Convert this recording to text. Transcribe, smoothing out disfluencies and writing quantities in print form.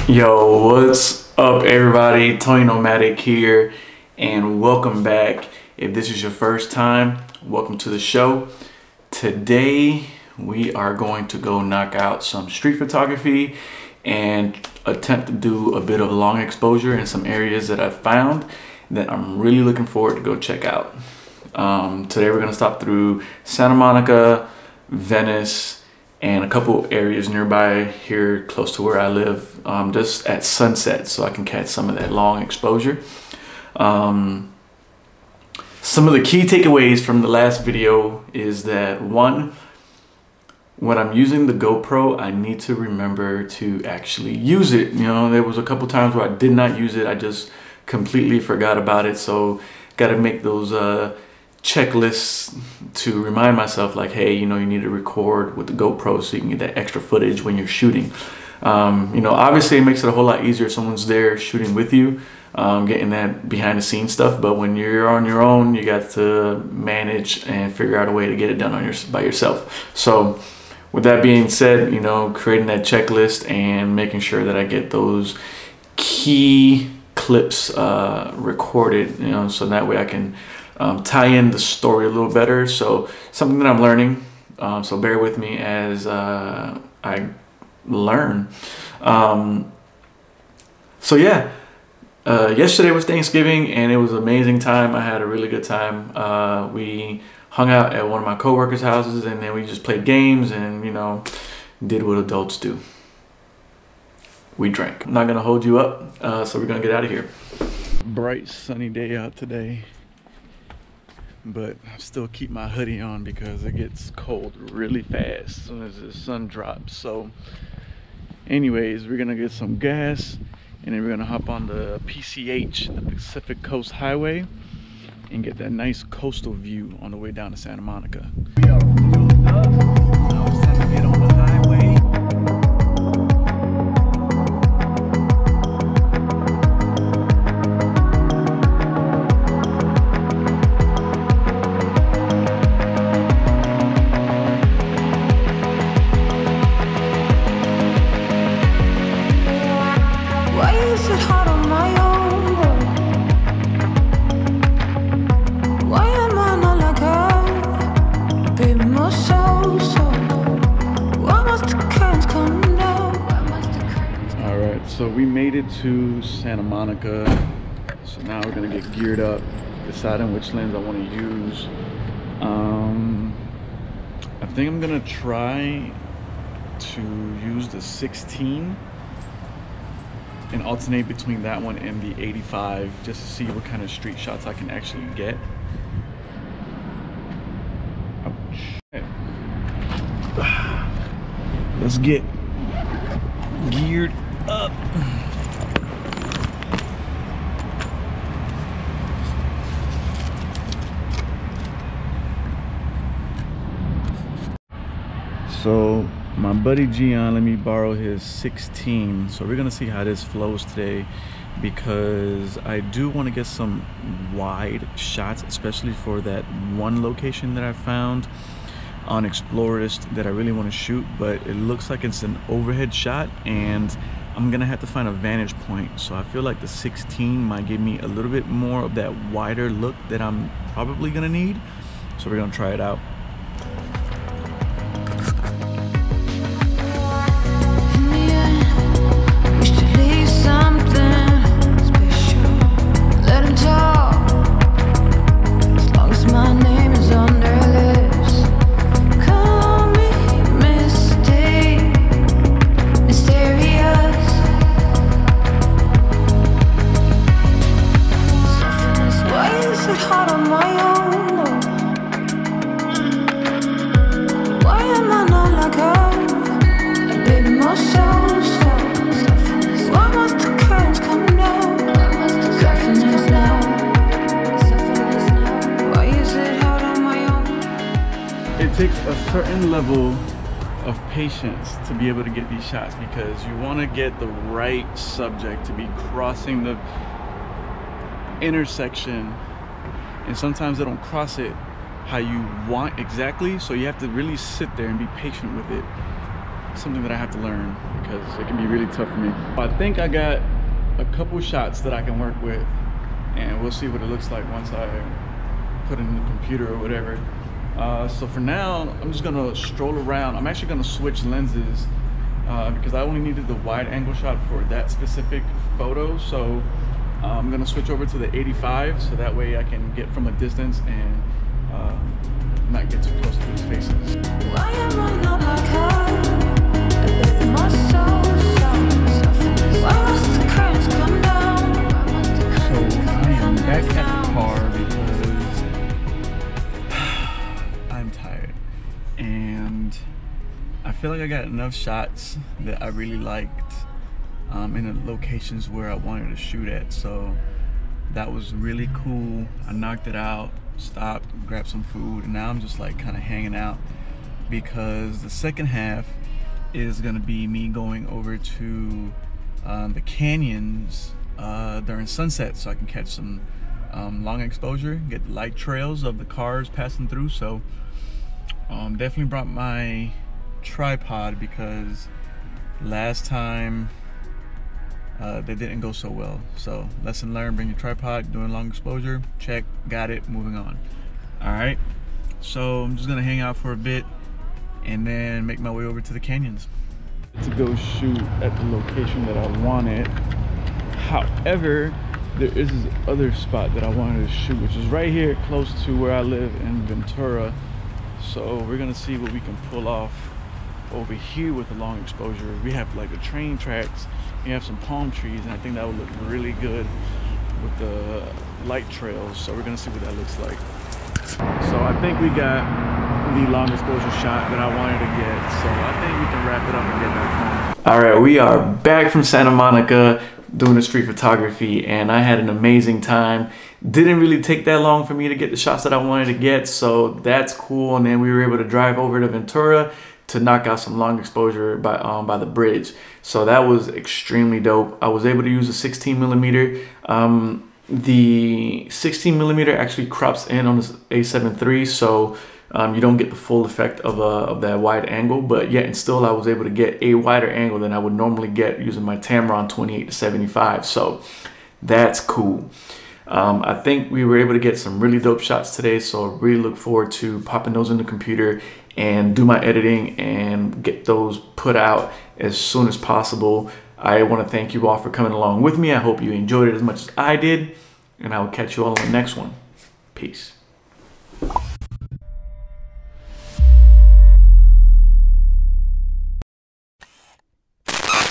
Yo, what's up everybody? Tony Nomadic here and welcome back. If this is your first time, welcome to the show. Today we are going to go knock out some street photography and attempt to do a bit of long exposure in some areas that I found that I'm really looking forward to go check out. Today we're going to stop through Santa Monica, Venice, and a couple areas nearby here close to where I live, just at sunset, so I can catch some of that long exposure. Some of the key takeaways from the last video is that, one, when I'm using the GoPro, I need to remember to actually use it. You know, there was a couple times where I did not use it. I just completely forgot about it. So got to make those checklists to remind myself, like, hey, you know, you need to record with the GoPro so you can get that extra footage when you're shooting. You know, obviously it makes it a whole lot easier if someone's there shooting with you, getting that behind the scenes stuff. But when you're on your own, you got to manage and figure out a way to get it done by yourself. So with that being said, you know, creating that checklist and making sure that I get those key clips recorded, you know, so that way I can tie in the story a little better. So something that I'm learning, so bear with me as I learn. So yeah, yesterday was Thanksgiving and it was an amazing time. I had a really good time. We hung out at one of my coworkers' houses and then we just played games and, you know, did what adults do. We drank. I'm not gonna hold you up, so we're gonna get out of here. Bright sunny day out today, but I still keep my hoodie on because it gets cold really fast as soon as the sun drops. So anyways, we're gonna get some gas and then we're gonna hop on the PCH, the Pacific Coast Highway, and get that nice coastal view on the way down to Santa Monica. Now it's time to get on the highway. So we made it to Santa Monica, so now we're gonna get geared up, deciding which lens I want to use. I think I'm gonna try to use the 16 and alternate between that one and the 85 just to see what kind of street shots I can actually get. Ouch. Let's get geared up. So my buddy Gian let me borrow his 16, so we're gonna see how this flows today, because I do want to get some wide shots, especially for that one location that I found on Explorist that I really want to shoot, but it looks like it's an overhead shot and I'm gonna have to find a vantage point. So I feel like the 16 might give me a little bit more of that wider look that I'm probably gonna need. So we're gonna try it out. It takes a certain level of patience to be able to get these shots, because you want to get the right subject to be crossing the intersection, and sometimes they don't cross it how you want exactly, so you have to really sit there and be patient with it. something that I have to learn because it can be really tough for me. I think I got a couple shots that I can work with, and we'll see what it looks like once I put it in the computer or whatever. So for now, I'm just gonna stroll around. I'm actually gonna switch lenses because I only needed the wide angle shot for that specific photo. So I'm gonna switch over to the 85 so that way I can get from a distance and not get too close to these faces. Why am I not like her? A bit more so why must the currents come down? So I am back at the car because I'm tired and I feel like I got enough shots that I really liked in the locations where I wanted to shoot at. So that was really cool. I knocked it out, stopped, grabbed some food, and now I'm just like kind of hanging out because the second half is gonna be me going over to the canyons during sunset so I can catch some long exposure, get the light trails of the cars passing through. So definitely brought my tripod because last time they didn't go so well. So lesson learned, bring your tripod, doing long exposure, check, got it, moving on. All right, so I'm just gonna hang out for a bit and then make my way over to the canyons to go shoot at the location that I wanted. However, there is this other spot that I wanted to shoot, which is right here close to where I live in Ventura. So we're gonna see what we can pull off over here with the long exposure. We have like the train tracks, we have some palm trees, and I think that would look really good with the light trails. So we're gonna see what that looks like. So I think we got the long exposure shot that I wanted to get. So I think we can wrap it up and get back home. All right, we are back from Santa Monica doing the street photography, and I had an amazing time. Didn't really take that long for me to get the shots that I wanted to get, so that's cool. And then we were able to drive over to Ventura to knock out some long exposure by the bridge. So that was extremely dope. I was able to use a 16 millimeter. The 16 millimeter actually crops in on this A7 III, so you don't get the full effect of that wide angle, but yet and still I was able to get a wider angle than I would normally get using my Tamron 28-75. So that's cool. I think we were able to get some really dope shots today, so I really look forward to popping those in the computer and do my editing and get those put out as soon as possible. I want to thank you all for coming along with me. I hope you enjoyed it as much as I did, and I will catch you all on the next one. Peace.